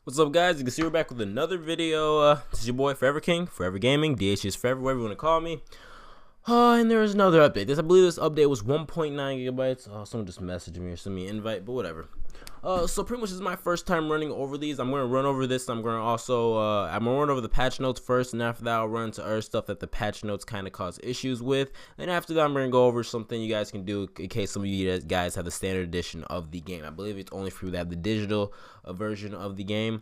What's up, guys? You can see we're back with another video. This is your boy Forever King, Forever Gaming, DH is Forever, whatever you want to call me. And there is another update. I believe this update was 1.9 gigabytes. Someone just messaged me or sent me an invite, but whatever. So pretty much this is my first time running over these. I'm going to run over this. I'm going to also, I'm going to run over the patch notes first, and after that I'll run to other stuff that the patch notes kind of cause issues with. And after that I'm going to go over something you guys can do in case some of you guys have the standard edition of the game. I believe it's only for you to have the digital version of the game.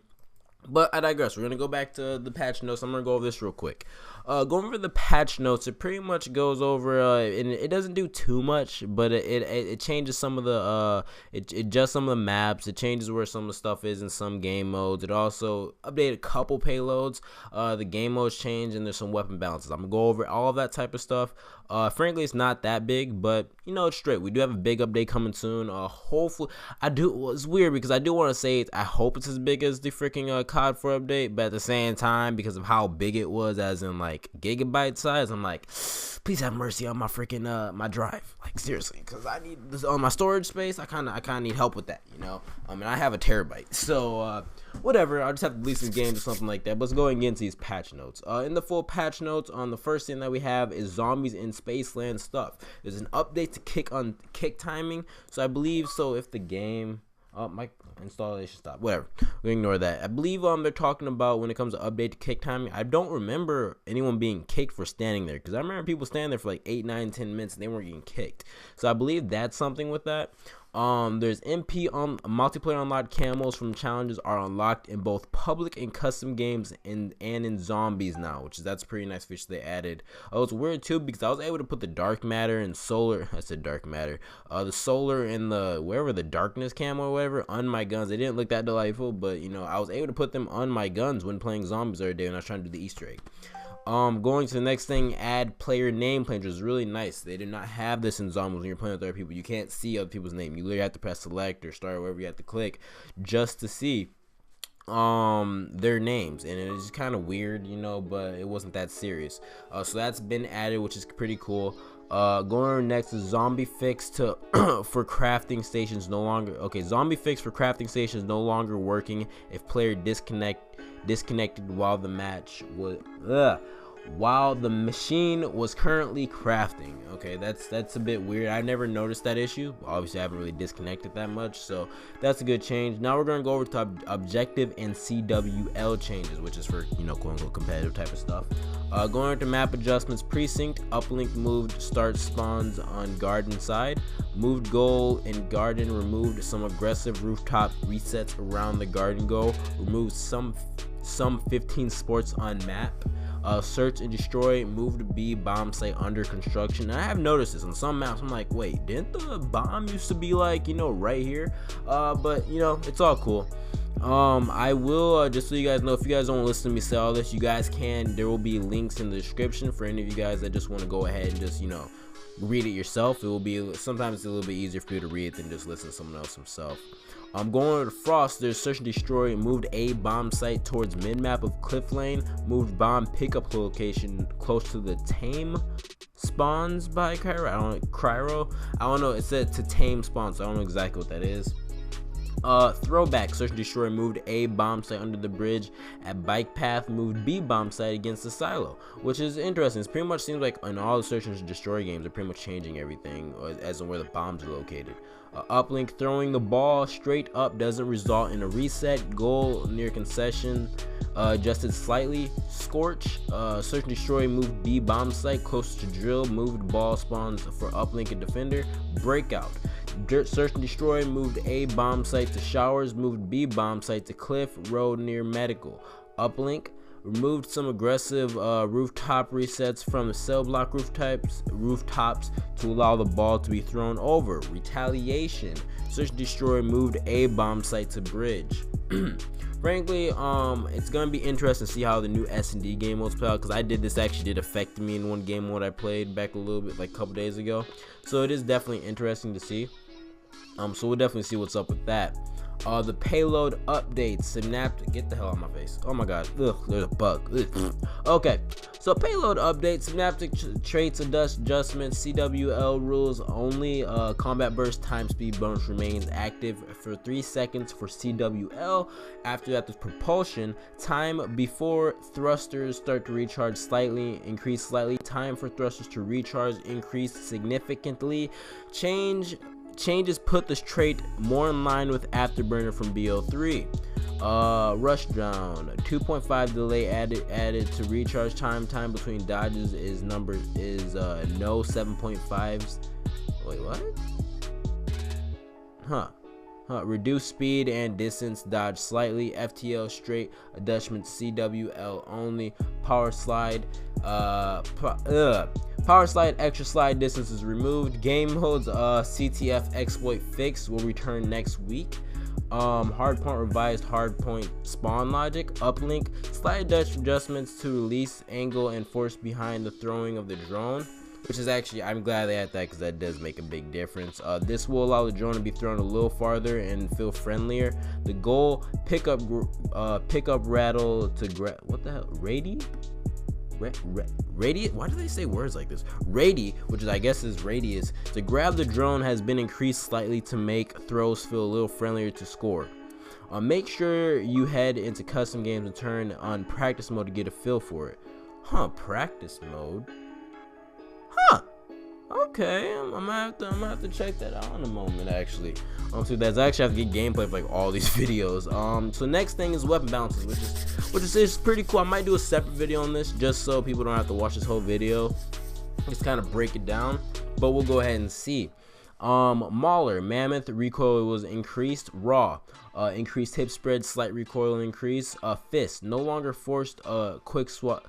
But I digress. We're going to go back to the patch notes. I'm going to go over this real quick. Going over the patch notes, it pretty much goes over, and it doesn't do too much, but it changes some of the, it adjusts some of the maps. It changes where some of the stuff is in some game modes. It also updated a couple payloads. The game modes change, and there's some weapon balances. I'm going to go over all of that type of stuff. Frankly, it's not that big, but, you know, it's straight. We do have a big update coming soon. Hopefully, it's weird because I do want to say I hope it's as big as the freaking COD 4 update, but at the same time, because of how big it was, as in like gigabyte size, I'm like, please have mercy on my freaking my drive, like seriously, because I need this on my storage space. I kind of need help with that, you know. I mean, I have a terabyte, so whatever. I'll just have to delete some games or something like that. But let's go into these patch notes. In the full patch notes, on the first thing that we have is zombies in Spaceland stuff. There's an update to kick timing, so I believe so if the game my installation stopped, whatever, we ignore that. I believe they're talking about when it comes to update to kick timing. I don't remember anyone being kicked for standing there, because I remember people standing there for like 8, 9, 10 minutes and they weren't getting kicked. So I believe that's something with that. There's MP on multiplayer unlocked camos from challenges are unlocked in both public and custom games and in zombies now, that's a pretty nice feature they added. It's weird too because I was able to put the dark matter and solar, I said dark matter, the solar and the wherever the darkness camo or whatever on my guns. They didn't look that delightful, but you know, I was able to put them on my guns when playing zombies every day when I was trying to do the Easter egg. Going to the next thing, add player name planes, which is really nice. They did not have this in zombies when you're playing with other people. You can't see other people's name. You literally have to press select or start, wherever you have to click, just to see their names, and it's kind of weird, you know, but it wasn't that serious. So that's been added, which is pretty cool. Going next is zombie fix to for crafting stations no longer. Okay, zombie fix for crafting stations no longer working if player disconnected while the machine was currently crafting. Okay, that's a bit weird. I never noticed that issue. Obviously, I haven't really disconnected that much, so that's a good change. Now we're gonna go over to objective and CWL changes, which is for, you know, quote unquote competitive type of stuff. Going to map adjustments, precinct, uplink moved start spawns on garden side, moved goal in garden, removed some aggressive rooftop resets around the garden goal, removed some 15 sports on map. Search and destroy, moved B bomb site under construction. And I have noticed this on some maps. I'm like, wait, didn't the bomb used to be like, you know, right here? But you know, it's all cool. I will just so you guys know, if you guys don't listen to me say all this, you guys can, there will be links in the description for any of you guys that just want to go ahead and just, you know, read it yourself. It will be, sometimes it's a little bit easier for you to read it than just listen to someone else himself. Going to Frost, there's search and destroy, moved A bomb site towards mid-map of Cliff Lane, moved bomb pickup location close to the tame spawns by Cryo. I don't know, it said to tame spawns, so I don't know exactly what that is. Throwback, search and destroy, moved A bomb site under the bridge at bike path, moved B bomb site against the silo, which is interesting. It pretty much seems like in all the search and destroy games, they're pretty much changing everything as in where the bombs are located. Uplink, throwing the ball straight up doesn't result in a reset. Goal near concession adjusted slightly. Scorch, search and destroy, moved B bomb site close to drill, moved ball spawns for uplink and defender. Breakout, search and destroy, moved A bomb site to showers, moved B bomb site to cliff road near medical. Uplink, removed some aggressive rooftop resets from the cell block rooftops to allow the ball to be thrown over. Retaliation, search and destroy, moved A bomb site to bridge. Frankly, it's gonna be interesting to see how the new S&D game modes play out, because I actually did affect me in one game mode I played back a little bit, like a couple days ago. So it is definitely interesting to see. So we'll definitely see what's up with that. The payload updates, Synaptic, get the hell out of my face. Oh my god, ugh, there's a bug. Ugh. Okay, so payload updates, Synaptic traits adjustments, CWL rules only. Combat burst time speed bonus remains active for 3 seconds for CWL. After that, there's propulsion. Time before thrusters start to recharge slightly, increase slightly. Time for thrusters to recharge increased significantly. Changes put this trait more in line with Afterburner from BO3. Rush down, 2.5 delay added to recharge time. Time between dodges is no 7.5s. Wait, what? Reduce speed and distance dodge slightly. FTL straight adjustment, CWL only. Power slide. Power slide extra slide distance is removed. Game modes CTF exploit fix will return next week. Hardpoint revised hardpoint spawn logic. Uplink slide adjustments to release angle and force behind the throwing of the drone, which is actually, I'm glad they had that because that does make a big difference. This will allow the drone to be thrown a little farther and feel friendlier. The goal, pick up rattle to what the hell, radius, why do they say words like this? Which is, I guess, is radius, to grab the drone has been increased slightly to make throws feel a little friendlier to score. Make sure you head into custom games and turn on practice mode to get a feel for it. Practice mode. Okay, I'm gonna have to check that out in a moment, actually. So that's actually, I have to get gameplay for like all these videos. So next thing is weapon balances, which is pretty cool. I might do a separate video on this just so people don't have to watch this whole video. Just kind of break it down, but we'll go ahead and see. Mauler, Mammoth, recoil was increased. Raw, increased hip spread, slight recoil increase. Fist, no longer forced a quick swap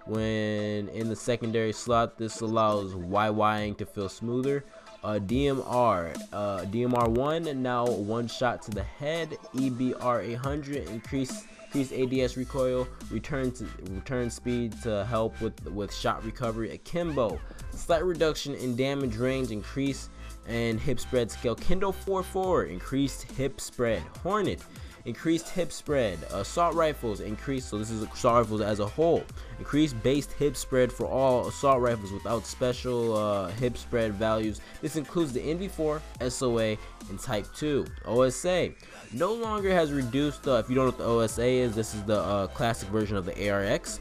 when in the secondary slot. This allows YYing to feel smoother. DMR1, now one shot to the head. EBR 800, increased ADS recoil, return speed to help with shot recovery. Akimbo, slight reduction in damage range, increase and hip spread scale. Kendo 4-4, increased hip spread. Hornet, increased hip spread. Assault rifles increased, so this is assault rifles as a whole. Increased based hip spread for all assault rifles without special hip spread values. This includes the NV4, SOA, and Type 2. OSA no longer has reduced, if you don't know what the OSA is, this is the classic version of the ARX.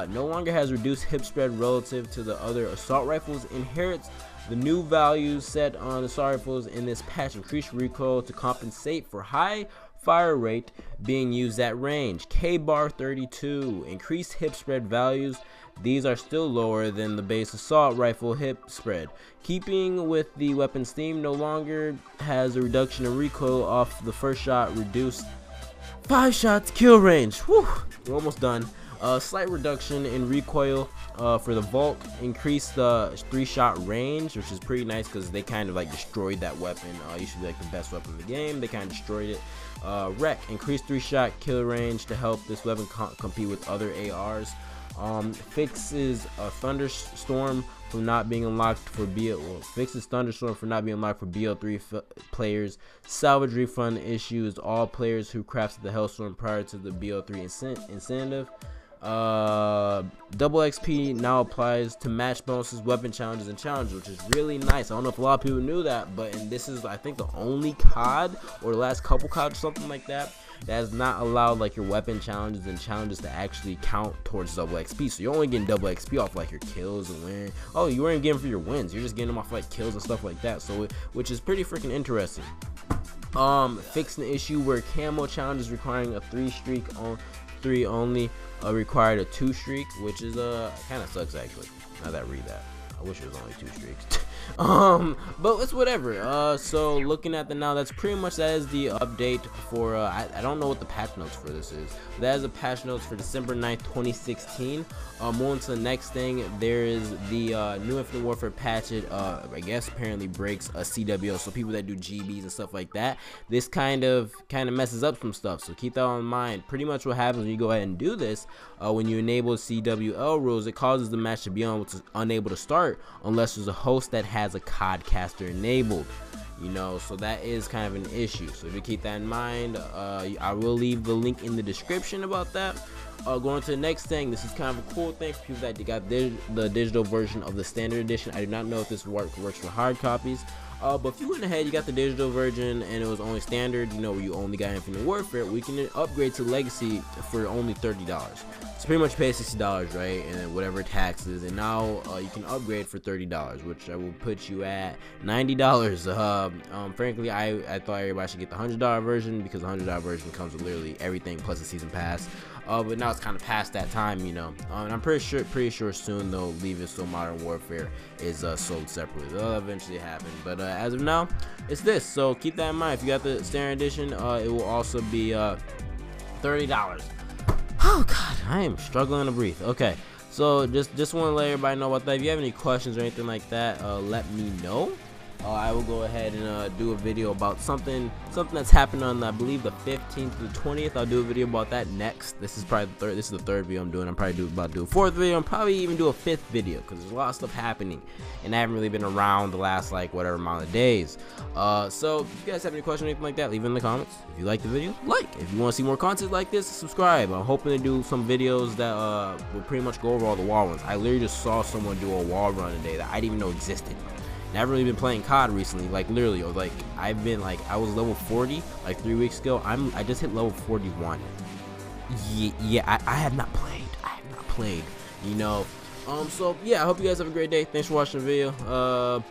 No longer has reduced hip spread relative to the other assault rifles. Inherits the new values set on assault rifles in this patch. Increased recoil to compensate for high fire rate being used at range. K-bar 32, increased hip spread values. These are still lower than the base assault rifle hip spread. Keeping with the weapon's theme, no longer has a reduction in recoil off the first shot, reduced 5 shots kill range. Whew, we're almost done. Slight reduction in recoil for the Volk. Increased the 3-shot range, which is pretty nice because they kind of like destroyed that weapon. Used to be like the best weapon in the game. They kind of destroyed it. Wreck, increased 3-shot kill range to help this weapon compete with other ARs. Fixes a thunderstorm from not being unlocked for BO3 players. Salvage refund issues all players who crafted the Hellstorm prior to the BO3 incentive. Double XP now applies to match bonuses, weapon challenges, and challenges, which is really nice. I don't know if a lot of people knew that, but this is, I think, the only COD or the last couple COD or something like that has not allowed like your weapon challenges and challenges to actually count towards double XP. So you're only getting double XP off like your kills and win. Oh, you weren't getting for your wins. You're just getting them off like kills and stuff like that. So which is pretty freaking interesting. Fixing the issue where camo challenges requiring a 3 streak on 3 only required a 2 streak, which is kind of sucks actually. Now that I read that, I wish it was only 2 streaks. But it's whatever. So looking at that's pretty much, that is the update for I don't know what the patch notes for this is. That is the patch notes for December 9th 2016. Moving to the next thing, there is the new Infinite Warfare patch. It I guess apparently breaks a CWO, so people that do GBs and stuff like that, this kind of messes up some stuff, so keep that in mind. Pretty much what happens when you go ahead and do this, when you enable CWL rules, it causes the match to be unable to start unless there's a host that has a codcaster enabled. You know, so that is kind of an issue. So if you keep that in mind, I will leave the link in the description about that. Going to the next thing, this is kind of a cool thing for people that got the digital version of the standard edition. I do not know if this works for hard copies, but if you went ahead, you got the digital version and it was only standard, you know, where you only got Infinite Warfare, we can upgrade to Legacy for only $30. So pretty much pay $60, right, and then whatever taxes, and now you can upgrade for $30, which I will put you at $90. Frankly, I thought everybody should get the $100 version, because the $100 version comes with literally everything plus the season pass. But now it's kind of past that time, you know. And I'm pretty sure soon they'll leave it so Modern Warfare is sold separately. That'll eventually happen. But as of now, it's this. So keep that in mind. If you got the standard edition, it will also be $30. Oh God, I am struggling to breathe. Okay, so just want to let everybody know about that. If you have any questions or anything like that, let me know. I will go ahead and do a video about something that's happened on, I believe, the 15th to the 20th. I'll do a video about that next. This is probably the third. This is the third video I'm doing. I'm probably about to do a fourth video. I'm probably even do a fifth video, because there's a lot of stuff happening, and I haven't really been around the last whatever amount of days. So if you guys have any questions or anything like that, leave it in the comments. If you like the video, like. If you want to see more content like this, subscribe. I'm hoping to do some videos that will pretty much go over all the wall runs. I literally just saw someone do a wall run today that I didn't even know existed. And I've really been playing COD recently, literally, I was level 40 3 weeks ago. I just hit level 41. Yeah, I have not played, you know. So yeah, I hope you guys have a great day. Thanks for watching the video.